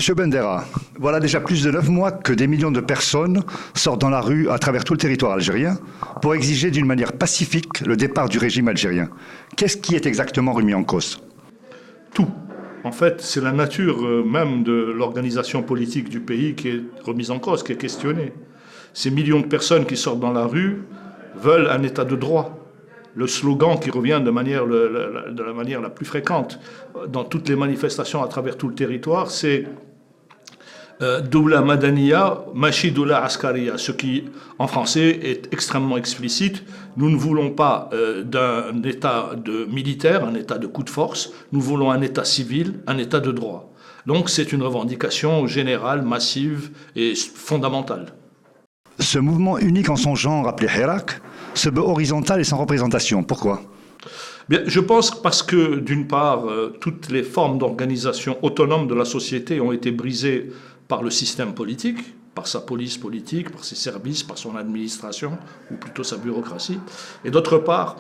Monsieur Bendera, voilà déjà plus de 9 mois que des millions de personnes sortent dans la rue à travers tout le territoire algérien pour exiger d'une manière pacifique le départ du régime algérien. Qu'est-ce qui est exactement remis en cause? Tout. En fait, c'est la nature même de l'organisation politique du pays qui est remise en cause, qui est questionnée. Ces millions de personnes qui sortent dans la rue veulent un état de droit. Le slogan qui revient de la manière la plus fréquente dans toutes les manifestations à travers tout le territoire, c'est Doula Madaniya, Machi Doula Askariya, ce qui en français est extrêmement explicite. Nous ne voulons pas d'un état militaire, un état de coup de force, nous voulons un état civil, un état de droit. Donc c'est une revendication générale, massive et fondamentale. Ce mouvement unique en son genre, appelé Hirak, se veut horizontal et sans représentation. Pourquoi? Bien, je pense parce que, d'une part, toutes les formes d'organisation autonome de la société ont été brisées par le système politique, par sa police politique, par ses services, par son administration, ou plutôt sa bureaucratie. Et d'autre part,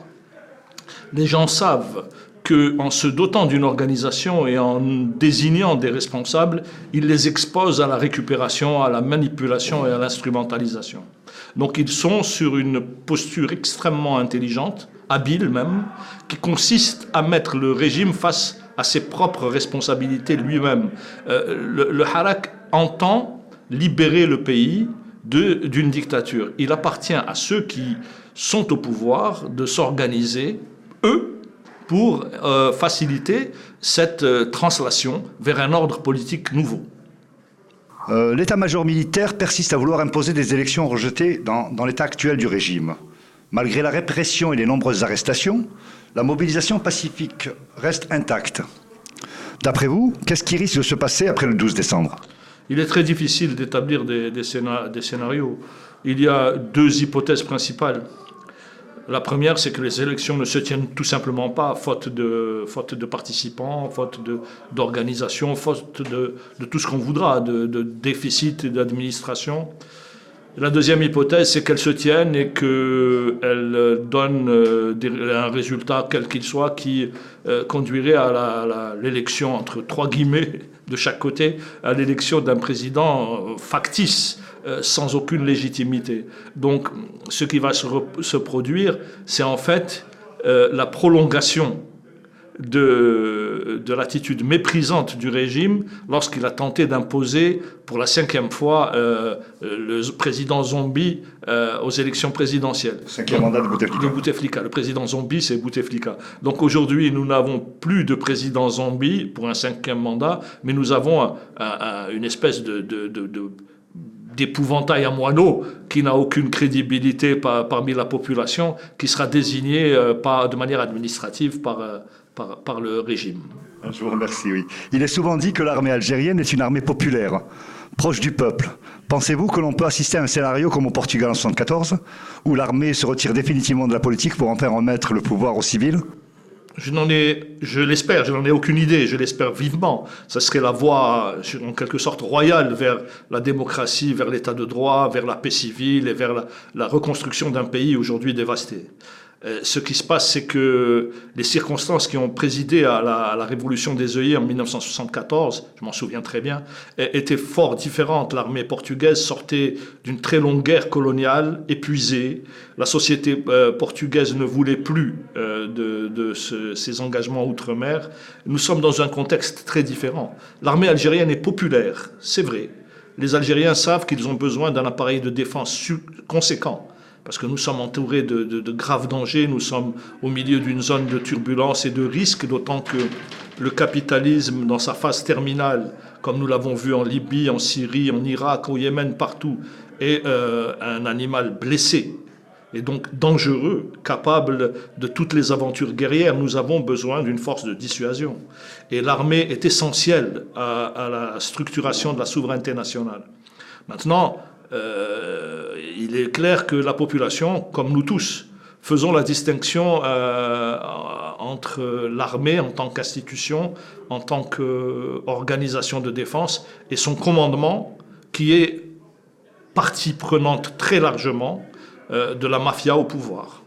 les gens savent qu'en se dotant d'une organisation et en désignant des responsables, ils les exposent à la récupération, à la manipulation et à l'instrumentalisation. Donc ils sont sur une posture extrêmement intelligente, habile même, qui consiste à mettre le régime face à ses propres responsabilités lui-même. Le Hirak entend libérer le pays d'une dictature. Il appartient à ceux qui sont au pouvoir de s'organiser, eux, pour faciliter cette translation vers un ordre politique nouveau. L'état-major militaire persiste à vouloir imposer des élections rejetées dans l'état actuel du régime. Malgré la répression et les nombreuses arrestations, la mobilisation pacifique reste intacte. D'après vous, qu'est-ce qui risque de se passer après le 12 décembre? Il est très difficile d'établir des scénarios. Il y a deux hypothèses principales. La première, c'est que les élections ne se tiennent tout simplement pas, faute de participants, faute d'organisation, faute de tout ce qu'on voudra, de déficit d'administration. La deuxième hypothèse, c'est qu'elles se tiennent et qu'elles donnent un résultat, quel qu'il soit, qui conduirait à l'élection, entre trois guillemets, de chaque côté, à l'élection d'un président factice, sans aucune légitimité. Donc, ce qui va se produire, c'est en fait la prolongation de l'attitude méprisante du régime lorsqu'il a tenté d'imposer pour la 5e fois le président Zombie aux élections présidentielles. 5e mandat de Bouteflika. De Bouteflika. Le président Zombie, c'est Bouteflika. Donc aujourd'hui, nous n'avons plus de président Zombie pour un 5e mandat, mais nous avons une espèce d'épouvantail à moineaux qui n'a aucune crédibilité parmi la population, qui sera désigné de manière administrative par le régime. Je vous remercie, oui. Il est souvent dit que l'armée algérienne est une armée populaire, proche du peuple. Pensez-vous que l'on peut assister à un scénario comme au Portugal en 1974, où l'armée se retire définitivement de la politique pour enfin remettre le pouvoir aux civils? Je l'espère, je n'en ai aucune idée, je l'espère vivement. Ça serait la voie, en quelque sorte, royale vers la démocratie, vers l'état de droit, vers la paix civile et vers la reconstruction d'un pays aujourd'hui dévasté. Ce qui se passe, c'est que les circonstances qui ont présidé à la révolution des œillets en 1974, je m'en souviens très bien, étaient fort différentes. L'armée portugaise sortait d'une très longue guerre coloniale, épuisée. La société portugaise ne voulait plus ces engagements outre-mer. Nous sommes dans un contexte très différent. L'armée algérienne est populaire, c'est vrai. Les Algériens savent qu'ils ont besoin d'un appareil de défense conséquent, parce que nous sommes entourés de graves dangers, nous sommes au milieu d'une zone de turbulence et de risque, d'autant que le capitalisme, dans sa phase terminale, comme nous l'avons vu en Libye, en Syrie, en Irak, au Yémen, partout, est un animal blessé et donc dangereux, capable de toutes les aventures guerrières. Nous avons besoin d'une force de dissuasion. Et l'armée est essentielle à la structuration de la souveraineté nationale. Maintenant, il est clair que la population, comme nous tous, faisons la distinction entre l'armée en tant qu'institution, en tant qu'organisation de défense, et son commandement, qui est partie prenante très largement de la mafia au pouvoir.